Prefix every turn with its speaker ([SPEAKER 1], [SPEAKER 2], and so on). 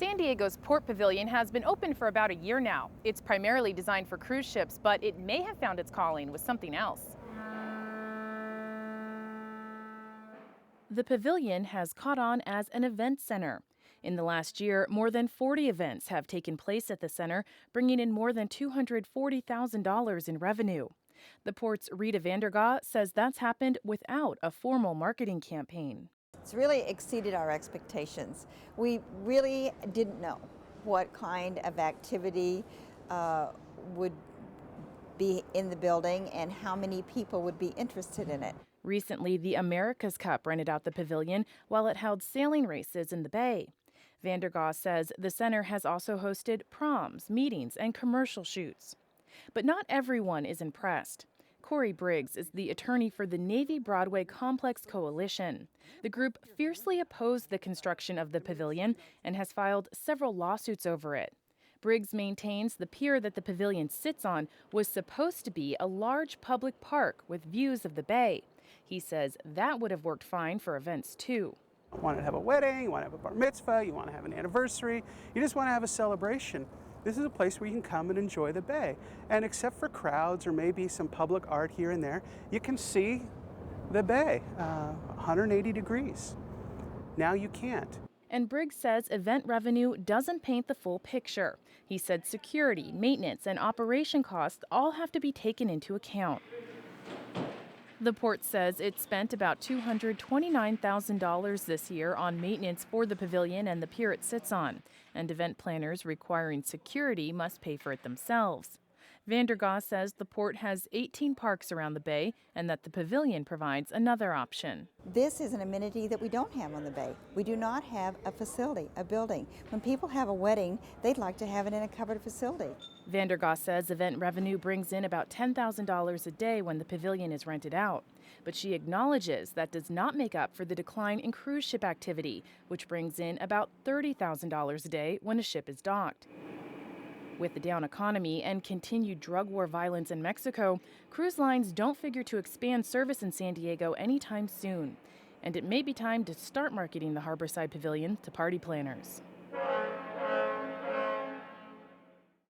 [SPEAKER 1] San Diego's Port Pavilion has been open for about a year now. It's primarily designed for cruise ships, but it may have found its calling with something else. The Pavilion has caught on as an event center. In the last year, more than 40 events have taken place at the center, bringing in more than $240,000 in revenue. The Port's Rita Vandergaat says that's happened without a formal marketing campaign.
[SPEAKER 2] It's really exceeded our expectations. We really didn't know what kind of activity would be in the building and how many people would be interested in it.
[SPEAKER 1] Recently, the America's Cup rented out the pavilion while it held sailing races in the bay. Vandergaat says the center has also hosted proms, meetings, and commercial shoots. But not everyone is impressed. Corey Briggs is the attorney for the Navy Broadway Complex Coalition. The group fiercely opposed the construction of the pavilion and has filed several lawsuits over it. Briggs maintains the pier that the pavilion sits on was supposed to be a large public park with views of the bay. He says that would have worked fine for events, too.
[SPEAKER 3] You want to have a wedding, you want to have a bar mitzvah, you want to have an anniversary, you just want to have a celebration. This is a place where you can come and enjoy the bay. And except for crowds or maybe some public art here and there, you can see the bay 180 degrees. Now you can't.
[SPEAKER 1] And Briggs says event revenue doesn't paint the full picture. He said security, maintenance, and operation costs all have to be taken into account. The port says it spent about $229,000 this year on maintenance for the pavilion and the pier it sits on, and event planners requiring security must pay for it themselves. Vandergaat says the port has 18 parks around the bay and that the pavilion provides another option.
[SPEAKER 2] This is an amenity that we don't have on the bay. We do not have a facility, a building. When people have a wedding, they'd like to have it in a covered facility.
[SPEAKER 1] Vandergaat says event revenue brings in about $10,000 a day when the pavilion is rented out. But she acknowledges that does not make up for the decline in cruise ship activity, which brings in about $30,000 a day when a ship is docked. With the down economy and continued drug war violence in Mexico, cruise lines don't figure to expand service in San Diego anytime soon. And it may be time to start marketing the Harborside Pavilion to party planners.